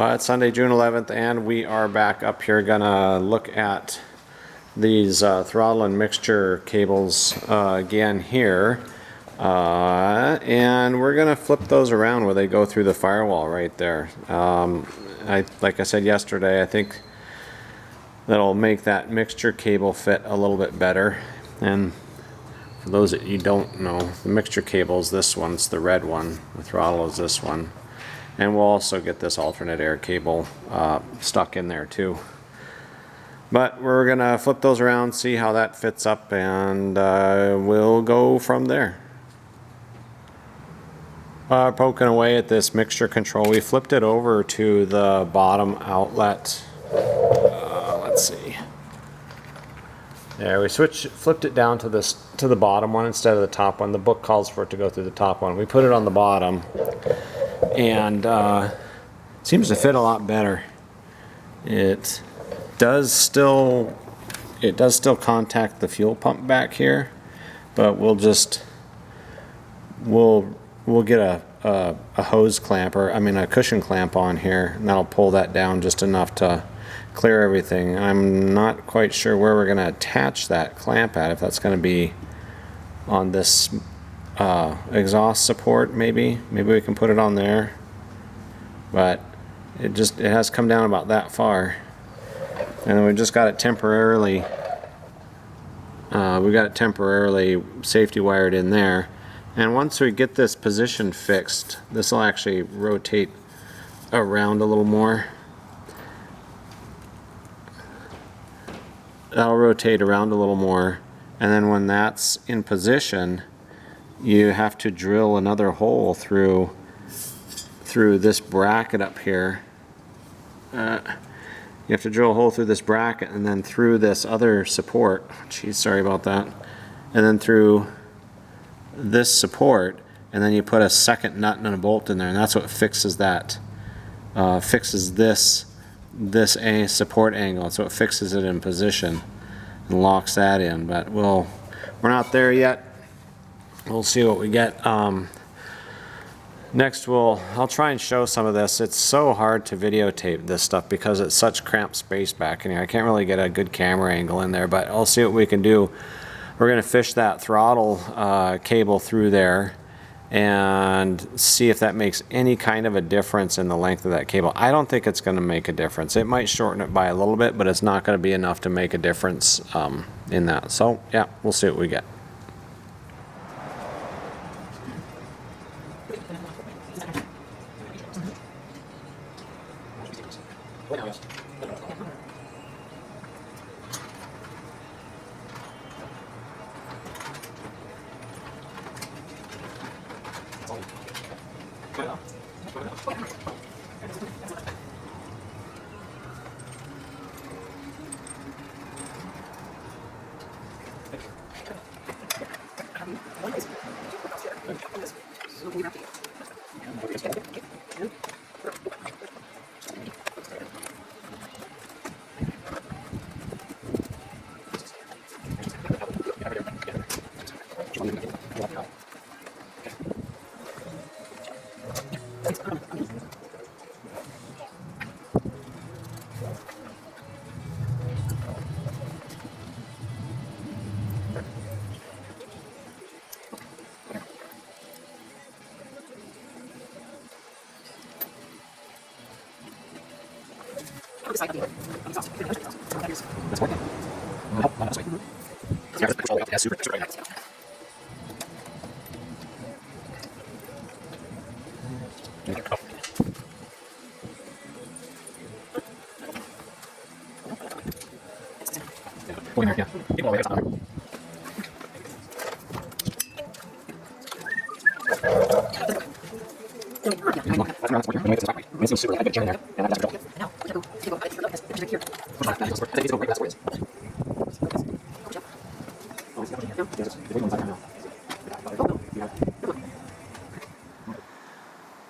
It's Sunday, June 11th, and we are back up here gonna look at these throttle and mixture cables again here. And we're gonna flip those around where they go through the firewall right there. Like I said yesterday, I think that'll make that mixture cable fit a little bit better. And for those that you don't know, the mixture cable is this one, it's the red one. The throttle is this one. And we'll also get this alternate air cable stuck in there too. But we're gonna flip those around, see how that fits up, and we'll go from there. Poking away at this mixture control, we flipped it over to the bottom outlet. Let's see. There, we flipped it down to the bottom one instead of the top one. The book calls for it to go through the top one. We put it on the bottom, and seems to fit a lot better. It does still contact the fuel pump back here, but we'll get a hose clamp, or I mean a cushion clamp on here, and that'll pull that down just enough to clear everything. I'm not quite sure where we're going to attach that clamp at, if that's going to be on this exhaust support. Maybe we can put it on there, but it has come down about that far, and we just got it temporarily safety wired in there. And once we get this position fixed, this will actually rotate around a little more. That'll rotate around a little more, and then when that's in position, you have to drill another hole through this bracket up here. You have to drill a hole through this bracket, and then through this other support. Geez, sorry about that. And then through this support, and then you put a second nut and a bolt in there, and that's what fixes that. Fixes this support angle, so it fixes it in position and locks that in. But we're not there yet. We'll see what we get. Next I'll try and show some of this. It's so hard to videotape this stuff because it's such cramped space back in here. I can't really get a good camera angle in there, but I'll see what we can do. We're going to fish that throttle cable through there and see if that makes any kind of a difference in the length of that cable. I don't think it's going to make a difference. It might shorten it by a little bit, but it's not going to be enough to make a difference in that. So yeah, we'll see what we get.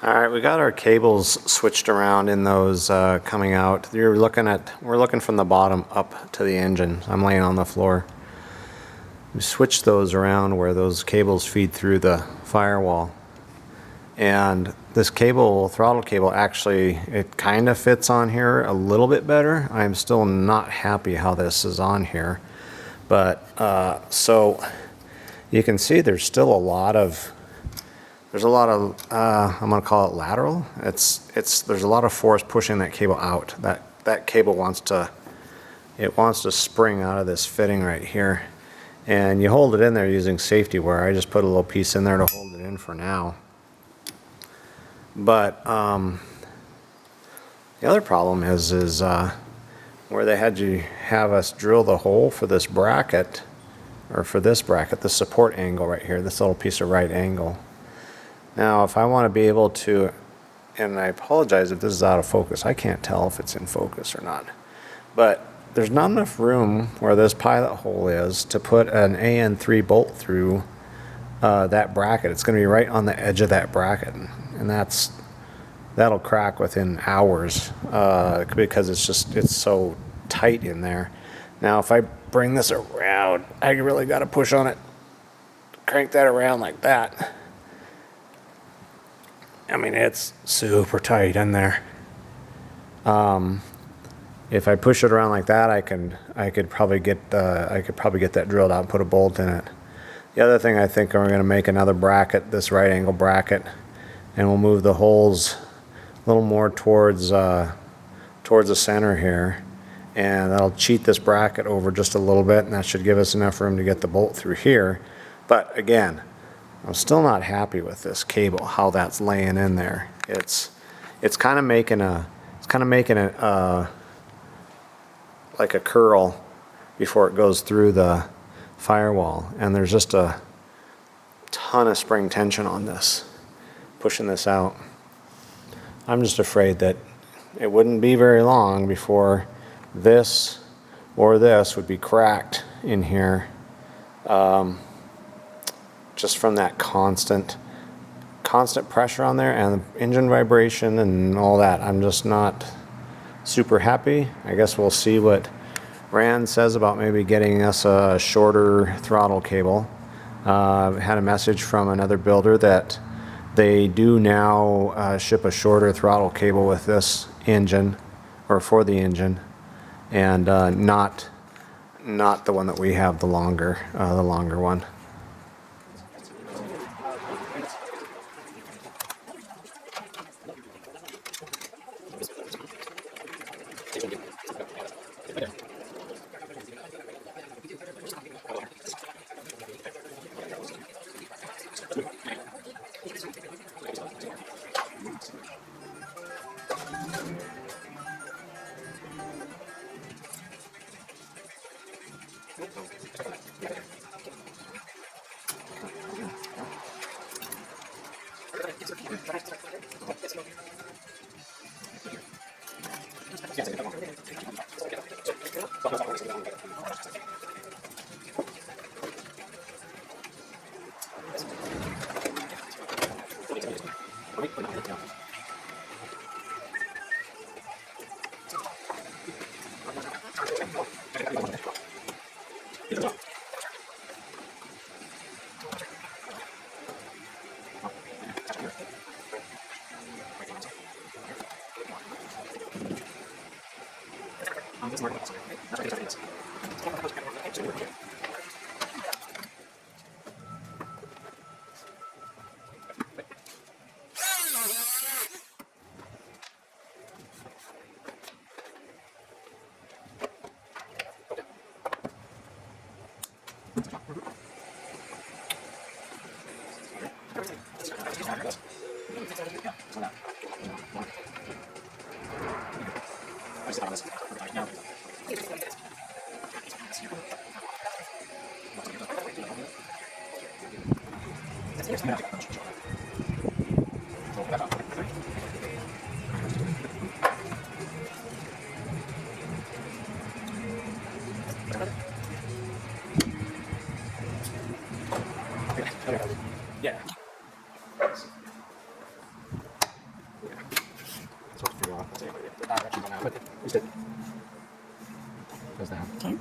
Alright, we got our cables switched around in those coming out. We're looking from the bottom up to the engine. I'm laying on the floor. We switched those around where those cables feed through the firewall. And this cable, throttle cable, actually, it kind of fits on here a little bit better. I'm still not happy how this is on here. But, so you can see there's still a lot of, I'm gonna call it lateral. There's a lot of force pushing that cable out. That cable wants to spring out of this fitting right here. And you hold it in there using safety wire. I just put a little piece in there to hold it in for now. But the other problem is where they had you have us drill the hole for this bracket, or for this bracket, the support angle right here, this little piece of right angle. Now, if I want to be able to, and I apologize if this is out of focus, I can't tell if it's in focus or not, but there's not enough room where this pilot hole is to put an AN3 bolt through that bracket. It's going to be right on the edge of that bracket, and that'll crack within hours because it's so tight in there. Now, if I bring this around, I really got to push on it, crank that around like that. I mean, it's super tight in there. If I push it around like that, I could probably get that drilled out and put a bolt in it. The other thing, I think we're going to make another bracket, this right angle bracket, and we'll move the holes a little more towards the center here, and that'll cheat this bracket over just a little bit, and that should give us enough room to get the bolt through here. But again, I'm still not happy with this cable, how that's laying in there. It's kind of making it like a curl before it goes through the firewall, and there's just a ton of spring tension on this, pushing this out. I'm just afraid that it wouldn't be very long before this or this would be cracked in here, just from that constant pressure on there and the engine vibration and all that. I'm just not super happy. I guess we'll see what Rand says about maybe getting us a shorter throttle cable. Had a message from another builder that they do now ship a shorter throttle cable with this engine, or for the engine, and not the one that we have, the longer one. Yeah. Okay.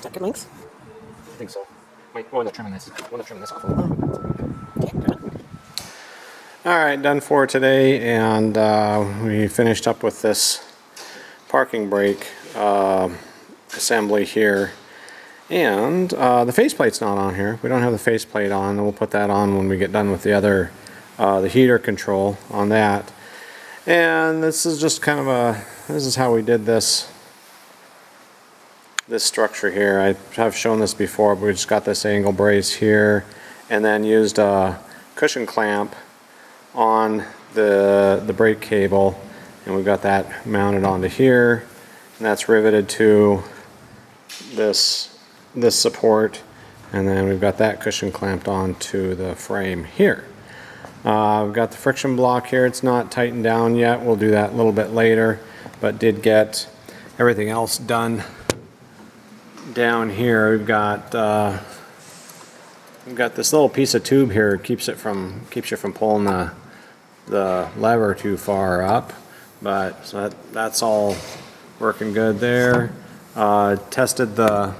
Second links. I think so. Might want to trim this. Want to trim this off a little bit. Okay, good. All right, done for today, and we finished up with this parking brake assembly here. And the faceplate's not on here. We don't have the faceplate on. We'll put that on when we get done with the other, the heater control on that. And this is just kind of this is how we did this structure here. I have shown this before, but we just got this angle brace here and then used a cushion clamp on the brake cable, and we've got that mounted onto here, and that's riveted to this support, and then we've got that cushion clamped onto the frame here. We've got the friction block here. It's not tightened down yet. We'll do that a little bit later, but did get everything else done down here. We've got this little piece of tube here, keeps you from pulling the lever too far up, but so that's all working good there. Tested to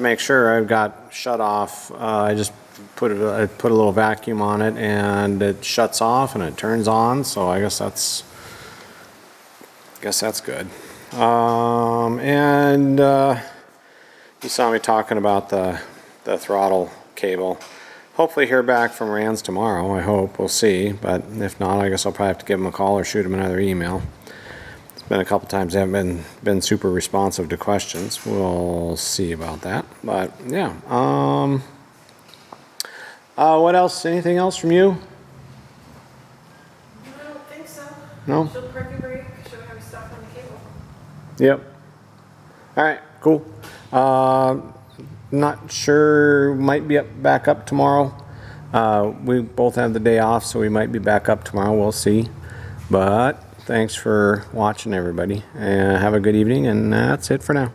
make sure I've got shut off. I just put a little vacuum on it, and it shuts off and it turns on. So I guess that's good. And you saw me talking about the throttle cable. Hopefully hear back from Rands tomorrow. I hope. We'll see. But if not, I guess I'll probably have to give them a call or shoot them another email. It's been a couple times they haven't been super responsive to questions. We'll see about that. But yeah. What else? Anything else from you? I don't think so. No? Show the parking brake, show how we stuff on the cable. Yep. All right. Cool. Not sure. Might be back up tomorrow. We both have the day off, so we might be back up tomorrow. We'll see. But thanks for watching, everybody, and have a good evening. And that's it for now.